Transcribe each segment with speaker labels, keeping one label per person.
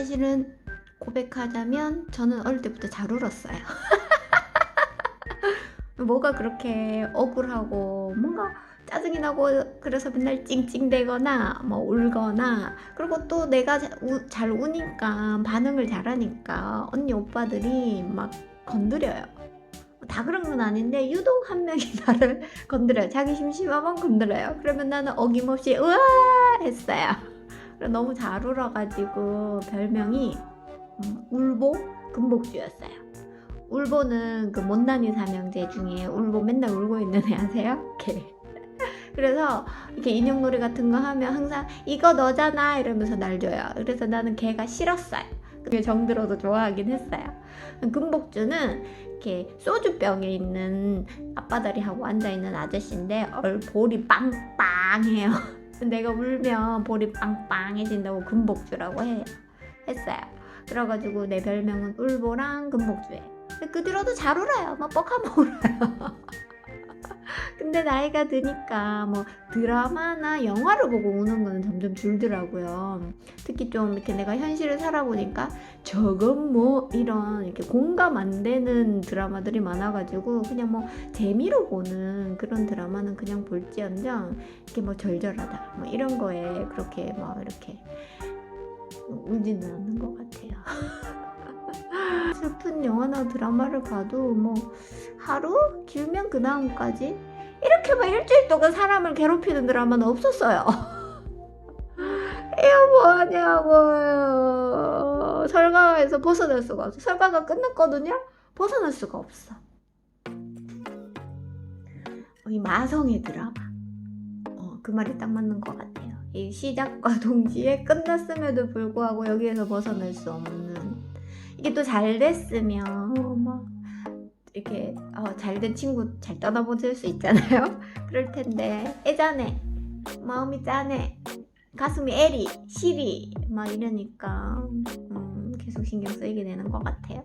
Speaker 1: 사실은 고백하자면 저는 어릴 때부터 잘 울었어요. 뭐가 그렇게 억울하고 뭔가 짜증이 나고 그래서 맨날 찡찡대거나 뭐 울거나, 그리고 또 내가 잘 우니까 반응을 잘하니까 언니 오빠들이 막 건드려요. 다 그런 건 아닌데 유독 한 명이 나를 건드려요. 자기 심심하면 건드려요. 그러면 나는 어김없이 으아 했어요. 너무 잘 울어가지고 별명이 울보 금복주였어요. 울보는 그 못난이 삼형제 중에 울보 맨날 울고 있는 애 아세요? 걔. 그래서 이렇게 인형놀이 같은 거 하면 항상 이거 너잖아 이러면서 날 줘요. 그래서 나는 걔가 싫었어요. 그게 정들어도 좋아하긴 했어요. 금복주는 이렇게 소주병에 있는 앞바다리하고 앉아있는 아저씨인데 볼이 빵빵해요. 내가 울면 볼이 빵빵해진다고 금복주라고 했어요. 그래가지고 내 별명은 울보랑 금복주예요. 그 뒤로도 잘 울어요. 막 뻑하면 울어요. 근데 나이가 드니까 뭐 드라마나 영화를 보고 우는 거는 점점 줄더라고요. 특히 좀 이렇게 내가 현실을 살아보니까 저건 뭐 이런 이렇게 공감 안 되는 드라마들이 많아가지고 그냥 뭐 재미로 보는 그런 드라마는 그냥 볼지언정 이렇게 뭐 절절하다 뭐 이런 거에 그렇게 막 이렇게 울지는 않는 것 같아요. 슬픈 영화나 드라마를 봐도 뭐 하루? 길면 그 다음까지 이렇게 막 일주일 동안 사람을 괴롭히는 드라마는 없었어요. 이거 뭐하냐고요. 설가에서 벗어날 수가 없어. 설가가 끝났거든요? 벗어날 수가 없어. 이 마성의 드라마, 그 말이 딱 맞는 것 같아요. 이 시작과 동시에 끝났음에도 불구하고 여기에서 벗어날 수 없는, 이게 또 잘 됐으면 막 이렇게 잘된 친구 잘 떠나보낼 수 있잖아요. 그럴 텐데 애잔해, 마음이 짠해, 가슴이 애리, 시리 막 이러니까 계속 신경 쓰이게 되는 것 같아요.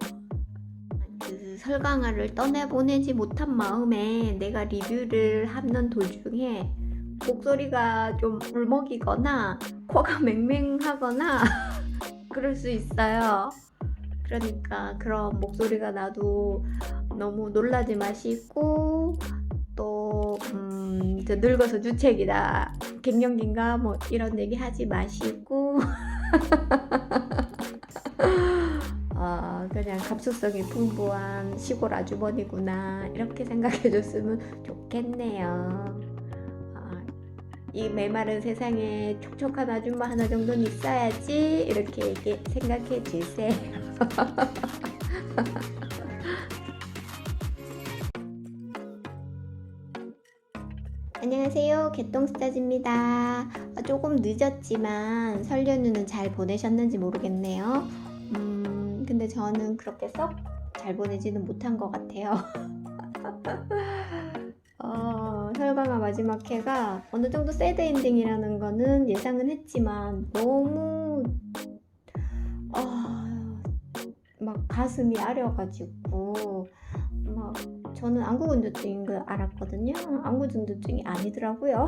Speaker 1: 그 설강아를 떠내보내지 못한 마음에 내가 리뷰를 하는 도중에 목소리가 좀 울먹이거나 코가 맹맹하거나 그럴 수 있어요. 그러니까 그런 목소리가 나도 너무 놀라지 마시고, 또 늙어서 주책이다, 갱년기인가 뭐 이런 얘기 하지 마시고 그냥 감수성이 풍부한 시골 아주머니구나 이렇게 생각해 줬으면 좋겠네요. 이 메마른 세상에 촉촉한 아줌마 하나 정도는 있어야지 이렇게 생각해 주세요. 안녕하세요, 개똥스타즈입니다. 조금 늦었지만 설 연휴는 잘 보내셨는지 모르겠네요. 근데 저는 그렇게 썩 잘 보내지는 못한 것 같아요. 설강아 마지막 회가 어느 정도 새드 엔딩이라는 거는 예상은 했지만 너무 막 가슴이 아려가지고 막 저는 안구건조증인 걸 알았거든요. 안구건조증이 아니더라고요.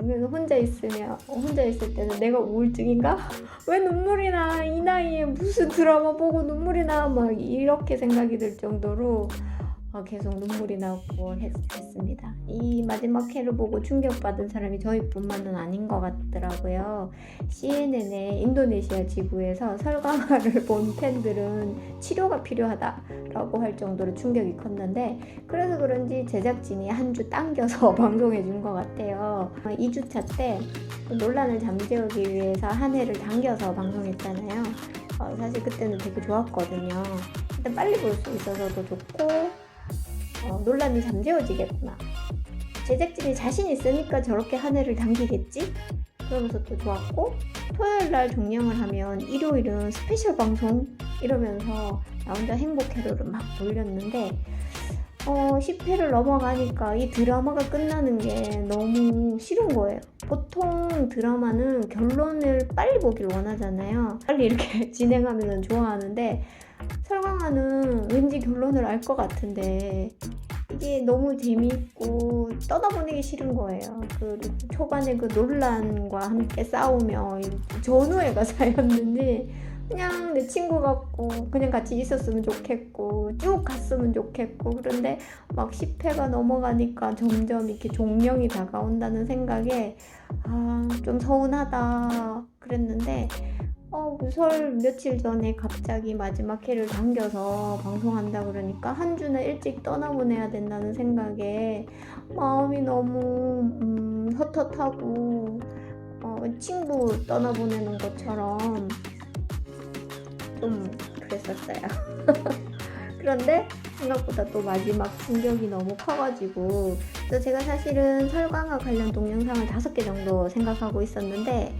Speaker 1: 그래서 혼자 있을 때는 내가 우울증인가? 왜 눈물이 나? 이 나이에 무슨 드라마 보고 눈물이 나? 막 이렇게 생각이 들 정도로 계속 눈물이 나고 했습니다. 이 마지막 회를 보고 충격받은 사람이 저희뿐만은 아닌 것 같더라고요. CNN의 인도네시아 지부에서 설강화를 본 팬들은 치료가 필요하다라고 할 정도로 충격이 컸는데, 그래서 그런지 제작진이 한 주 당겨서 방송해 준 것 같아요. 2주차 때 논란을 잠재우기 위해서 한 회를 당겨서 방송했잖아요. 사실 그때는 되게 좋았거든요. 일단 빨리 볼 수 있어서 더 좋고, 논란이 잠재워지겠구나, 제작진이 자신 있으니까 저렇게 한 해를 당기겠지? 그러면서 또 좋았고, 토요일날 종영을 하면 일요일은 스페셜 방송 이러면서 나 혼자 행복회로를 막 올렸는데 10회를 넘어가니까 이 드라마가 끝나는 게 너무 싫은 거예요. 보통 드라마는 결론을 빨리 보길 원하잖아요. 빨리 이렇게 진행하면 좋아하는데 설강화는 왠지 결론을 알 것 같은데 이게 너무 재미있고 떠나보내기 싫은 거예요. 그 초반에 그 논란과 함께 싸우며 전우애가 쌓였는지 그냥 내 친구 같고 그냥 같이 있었으면 좋겠고 쭉 갔으면 좋겠고, 그런데 막 10회가 넘어가니까 점점 이렇게 종령이 다가온다는 생각에 좀 서운하다 그랬는데, 설 며칠 전에 갑자기 마지막 회를 당겨서 방송한다 그러니까 한 주나 일찍 떠나보내야 된다는 생각에 마음이 너무 헛헛하고 친구 떠나보내는 것처럼 좀 그랬었어요. 그런데 생각보다 또 마지막 충격이 너무 커가지고, 그래서 제가 사실은 설강화 관련 동영상을 5개 정도 생각하고 있었는데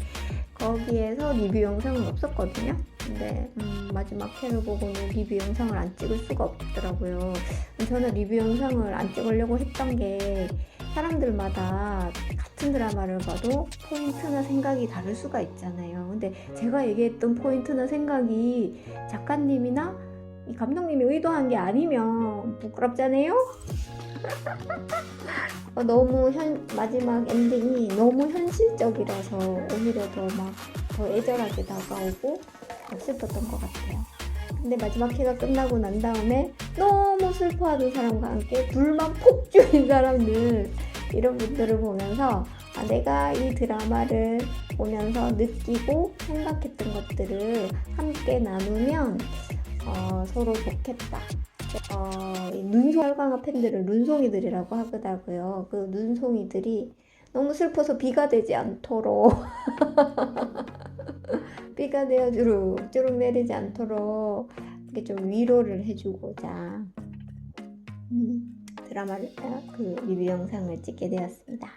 Speaker 1: 거기에서 리뷰 영상은 없었거든요. 근데 마지막 회를 보고는 리뷰 영상을 안 찍을 수가 없더라고요. 저는 리뷰 영상을 안 찍으려고 했던 게 사람들마다 같은 드라마를 봐도 포인트나 생각이 다를 수가 있잖아요. 근데 제가 얘기했던 포인트나 생각이 작가님이나 이 감독님이 의도한 게 아니면 부끄럽잖아요? 너무 마지막 엔딩이 너무 현실적이라서 오히려 더 애절하게 다가오고 슬펐던 것 같아요. 근데 마지막 회가 끝나고 난 다음에 너무 슬퍼하는 사람과 함께 불만 폭주인 사람들, 이런 분들을 보면서 내가 이 드라마를 보면서 느끼고 생각했던 것들을 함께 나누면 서로 좋겠다. 설강화 팬들은 눈송이들이라고 하더라고요. 그 눈송이들이 너무 슬퍼서 비가 되지 않도록 비가 되어 주룩주룩 내리지 않도록 이렇게 좀 위로를 해주고자 드라마를 그 리뷰 영상을 찍게 되었습니다.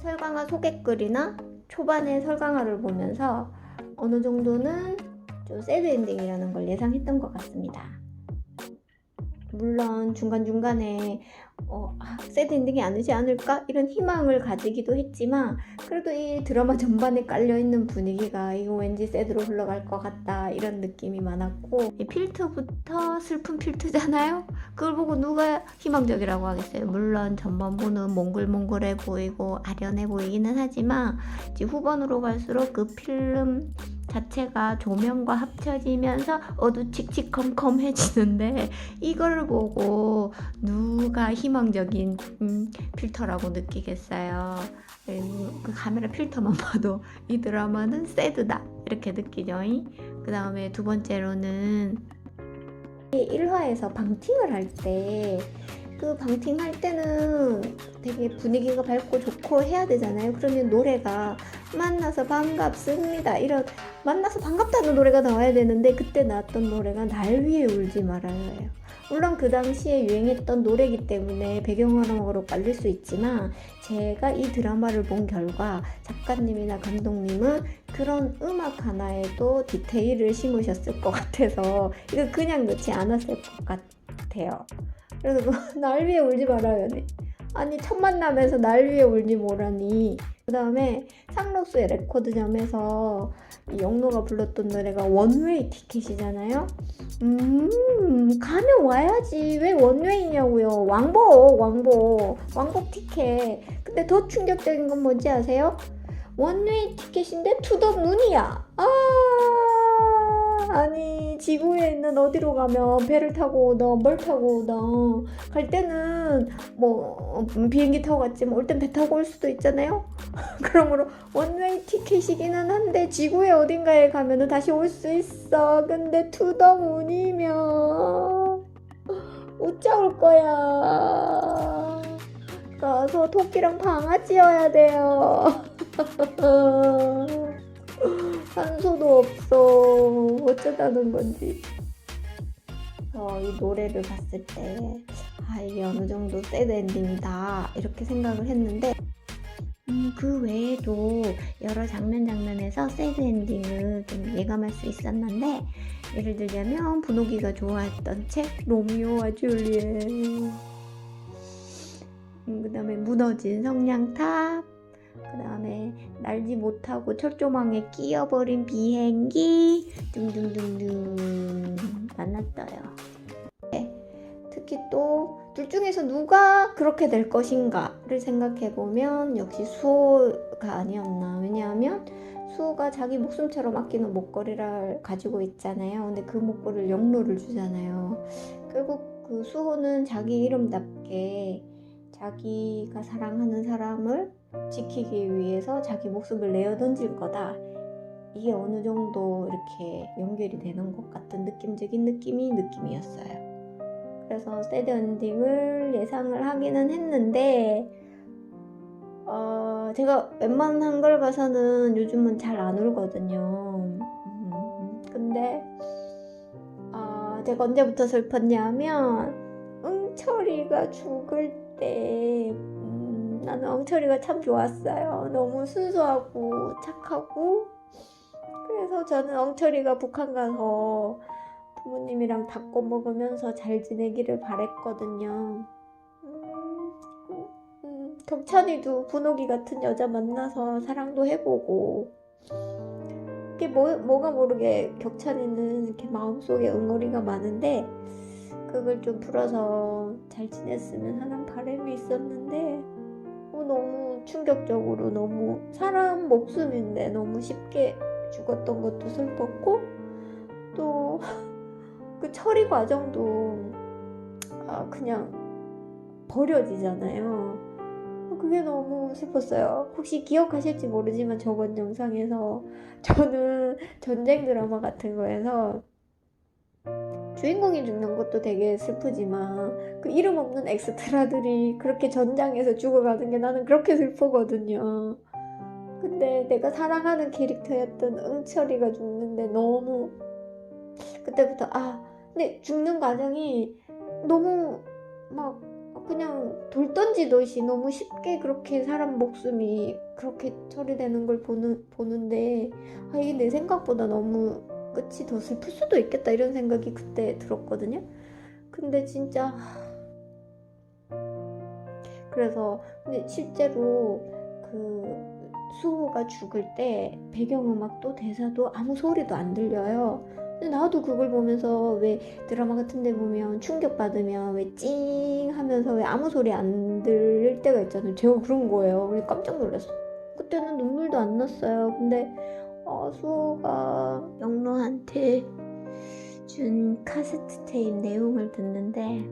Speaker 1: 설강화 소개글이나 초반에 설강화를 보면서 어느 정도는 좀 새드 엔딩이라는 걸 예상했던 것 같습니다. 물론 중간중간에 새드 엔딩이 아니지 않을까 이런 희망을 가지기도 했지만, 그래도 이 드라마 전반에 깔려있는 분위기가 이거 왠지 새드로 흘러갈 것 같다 이런 느낌이 많았고, 이 필터부터 슬픈 필터잖아요. 그걸 보고 누가 희망적이라고 하겠어요. 물론 전반부는 몽글몽글해 보이고 아련해 보이기는 하지만 이제 후반으로 갈수록 그 필름 자체가 조명과 합쳐지면서 어두칙칙컴컴해지는데, 이걸 보고 누가 희망적인 필터라고 느끼겠어요. 그 카메라 필터만 봐도 이 드라마는 새드다 이렇게 느끼죠. 그 다음에 두 번째로는 1화에서 방팅을 할 때, 그 방팅할 때는 되게 분위기가 밝고 좋고 해야 되잖아요. 그러면 노래가 만나서 반갑습니다 이런 만나서 반갑다는 노래가 나와야 되는데, 그때 나왔던 노래가 날 위해 울지 말아요예요. 물론 그 당시에 유행했던 노래이기 때문에 배경화음으로 깔릴 수 있지만, 제가 이 드라마를 본 결과 작가님이나 감독님은 그런 음악 하나에도 디테일을 심으셨을 것 같아서 이거 그냥 넣지 않았을 것 같아요. 그래서 날 위해 울지 말아요. 아니 첫 만남에서 날 위해 울지 뭐라니. 그 다음에 상록수의 레코드점에서 이 영로가 불렀던 노래가 원웨이 티켓이잖아요. 가면 와야지 왜 원웨이냐고요. 왕복 티켓. 근데 더 충격적인 건 뭔지 아세요? 원웨이 티켓인데 투더 문이야. 아니 지구에 있는 어디로 가면 배를 타고 오던 뭘 타고 오던, 갈 때는 뭐 비행기 타고 갔지만 올 땐 배 타고 올 수도 있잖아요. 그러므로 원웨이 티켓이기는 한데 지구의 어딘가에 가면은 다시 올 수 있어. 근데 투더 문이면 웃자올 거야. 가서 토끼랑 방아찌어야 돼요. 산소도 없어. 어쩌다는 건지. 이 노래를 봤을 때 이게 어느 정도 새드 엔딩이다 이렇게 생각을 했는데, 그 외에도 여러 장면에서 새드 엔딩을 좀 예감할 수 있었는데, 예를 들자면 분홍이가 좋아했던 책 로미오와 줄리엣, 그 다음에 무너진 성냥탑, 그 다음에 날지 못하고 철조망에 끼어버린 비행기 등등등등 만났어요. 특히 여기 또 둘 중에서 누가 그렇게 될 것인가를 생각해보면 역시 수호가 아니었나. 왜냐하면 수호가 자기 목숨처럼 아끼는 목걸이를 가지고 있잖아요. 근데 그 목걸이를 영로를 주잖아요. 결국 그 수호는 자기 이름답게 자기가 사랑하는 사람을 지키기 위해서 자기 목숨을 내어 던질 거다. 이게 어느 정도 이렇게 연결이 되는 것 같은 느낌적인 느낌이었어요. 그래서 새드 엔딩을 예상을 하기는 했는데 제가 웬만한 걸 봐서는 요즘은 잘 안 울거든요. 근데 제가 언제부터 슬펐냐면 응철이가 죽을 때 나는 응철이가 참 좋았어요. 너무 순수하고 착하고. 그래서 저는 엉철이가 북한 가서 부모님이랑 닭꼬 먹으면서 잘 지내기를 바랬거든요. 경찬이도 분옥이 같은 여자 만나서 사랑도 해보고. 그게 뭐가 모르게 경찬이는 이렇게 마음속에 응어리가 많은데 그걸 좀 풀어서 잘 지냈으면 하는 바람이 있었는데 너무 충격적으로 너무 사람 목숨인데 너무 쉽게 죽었던 것도 슬펐고 또 그 처리 과정도 그냥 버려지잖아요. 그게 너무 슬펐어요. 혹시 기억하실지 모르지만 저번 영상에서 저는 전쟁 드라마 같은 거에서 주인공이 죽는 것도 되게 슬프지만 그 이름 없는 엑스트라들이 그렇게 전장에서 죽어가는 게 나는 그렇게 슬프거든요. 근데 내가 사랑하는 캐릭터였던 응철이가 죽는데 너무 그때부터 근데 죽는 과정이 너무 막 그냥 돌 던지듯이 너무 쉽게 그렇게 사람 목숨이 그렇게 처리되는 걸 보는데 이게 내 생각보다 너무 끝이 더 슬플 수도 있겠다 이런 생각이 그때 들었거든요. 근데 진짜 그래서 근데 실제로 그 수호가 죽을 때 배경음악도 대사도 아무 소리도 안 들려요. 근데 나도 그걸 보면서 왜 드라마 같은 데 보면 충격받으면 왜 찡 하면서 왜 아무 소리 안 들릴 때가 있잖아요. 제가 그런 거예요. 깜짝 놀랐어. 그때는 눈물도 안 났어요. 근데 수호가 영로한테 준 카세트 테이프 내용을 듣는데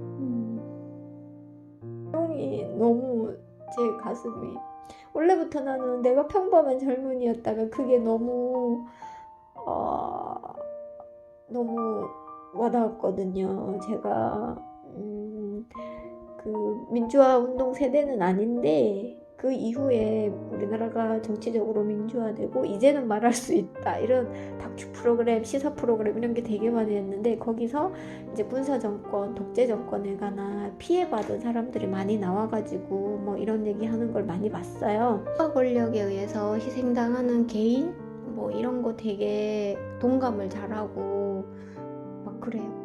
Speaker 1: 내용이 너무 제 가슴이 원래부터 나는 내가 평범한 젊은이였다가 그게 너무 너무 와닿았거든요. 제가 그 민주화 운동 세대는 아닌데 그 이후에 우리나라가 정치적으로 민주화되고 이제는 말할 수 있다 이런 다큐 프로그램, 시사 프로그램 이런 게 되게 많이 했는데 거기서 이제 군사 정권, 독재 정권에 관한 피해받은 사람들이 많이 나와가지고 뭐 이런 얘기 하는 걸 많이 봤어요. 권력에 의해서 희생당하는 개인 뭐 이런 거 되게 동감을 잘하고 막 그래요.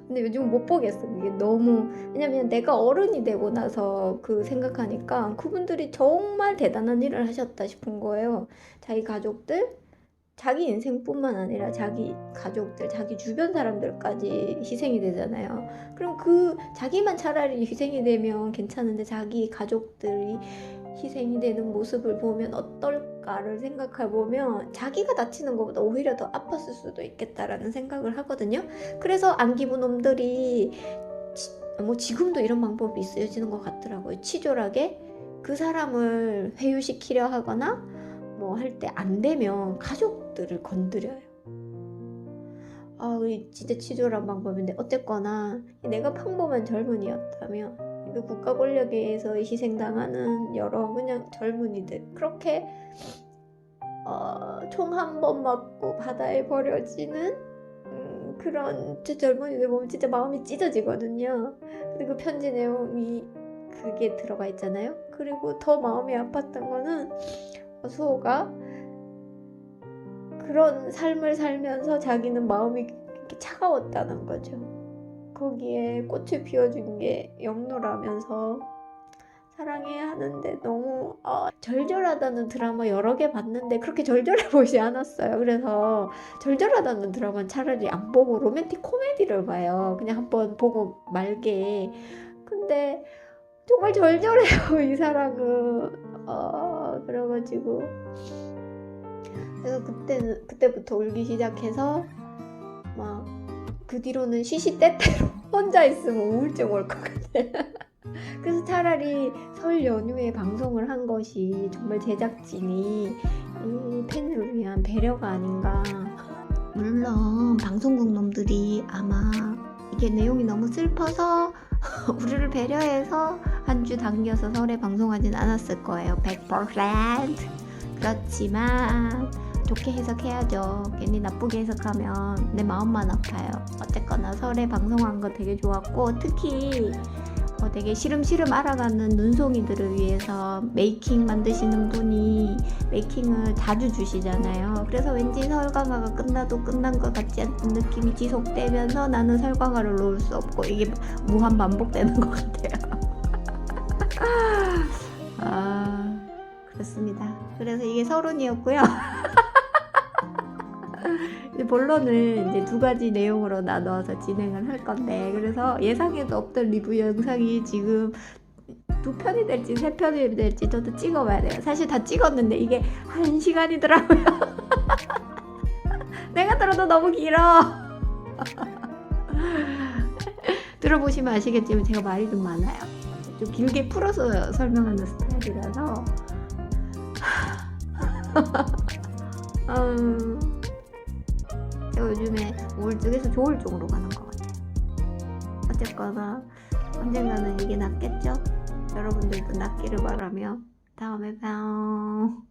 Speaker 1: 근데 요즘은 못 보겠어. 이게 너무 왜냐면 내가 어른이 되고 나서 그 생각하니까 그분들이 정말 대단한 일을 하셨다 싶은 거예요. 자기 가족들, 자기 인생뿐만 아니라 자기 가족들, 자기 주변 사람들까지 희생이 되잖아요. 그럼 그 자기만 차라리 희생이 되면 괜찮은데 자기 가족들이 희생이 되는 모습을 보면 어떨까를 생각해보면 자기가 다치는 것보다 오히려 더 아팠을 수도 있겠다라는 생각을 하거든요. 그래서 안 기부 놈들이 뭐 지금도 이런 방법이 쓰여지는 것 같더라고요. 치졸하게 그 사람을 회유시키려 하거나 뭐 할 때 안 되면 가족들을 건드려요. 진짜 치졸한 방법인데 어쨌거나 내가 평범한 젊은이였다면 그 국가 권력에 의해서 희생당하는 여러 그냥 젊은이들 그렇게 총 한 번 맞고 바다에 버려지는 그런 젊은이들 보면 진짜 마음이 찢어지거든요. 근데 그 편지 내용이 그게 들어가 있잖아요. 그리고 더 마음이 아팠던 거는 수호가 그런 삶을 살면서 자기는 마음이 이렇게 차가웠다는 거죠. 거기에 꽃을 피워준 게 영로라면서 사랑해야 하는데 너무 절절하다는 드라마 여러 개 봤는데 그렇게 절절해 보이지 않았어요. 그래서 절절하다는 드라마는 차라리 안 보고 로맨틱 코미디를 봐요. 그냥 한번 보고 말게. 근데 정말 절절해요, 이 사랑은. 그래가지고 그래서 그때부터 울기 시작해서 막 그 뒤로는 시시때때로 혼자 있으면 우울증 올 것 같아. 그래서 차라리 설 연휴에 방송을 한 것이 정말 제작진이 이 팬을 위한 배려가 아닌가. 물론 방송국 놈들이 아마 이게 내용이 너무 슬퍼서 우리를 배려해서 한 주 당겨서 설에 방송하진 않았을 거예요. 100%. 그렇지만 좋게 해석해야죠. 괜히 나쁘게 해석하면 내 마음만 아파요. 어쨌거나 설에 방송한 거 되게 좋았고, 특히 되게 시름시름 알아가는 눈송이들을 위해서 메이킹 만드시는 분이 메이킹을 자주 주시잖아요. 그래서 왠지 설강화가 끝나도 끝난 것 같지 않은 느낌이 지속되면서 나는 설강화를 놓을 수 없고 이게 무한 반복되는 것 같아요. 그렇습니다. 그래서 이게 서론이었고요. 본론을 이제 두 가지 내용으로 나눠서 진행을 할 건데, 그래서 예상에도 없던 리뷰 영상이 지금 2편이 될지 3편이 될지 저도 찍어봐야 돼요. 사실 다 찍었는데 이게 1시간이더라고요. 내가 들어도 너무 길어. 들어보시면 아시겠지만 제가 말이 좀 많아요. 좀 길게 풀어서 설명하는 스타일이라서 제가 요즘에 우울증에서 조울증으로 가는 것 같아요. 어쨌거나 언젠가는 이게 낫겠죠? 여러분들도 낫기를 바라며 다음에 봐요.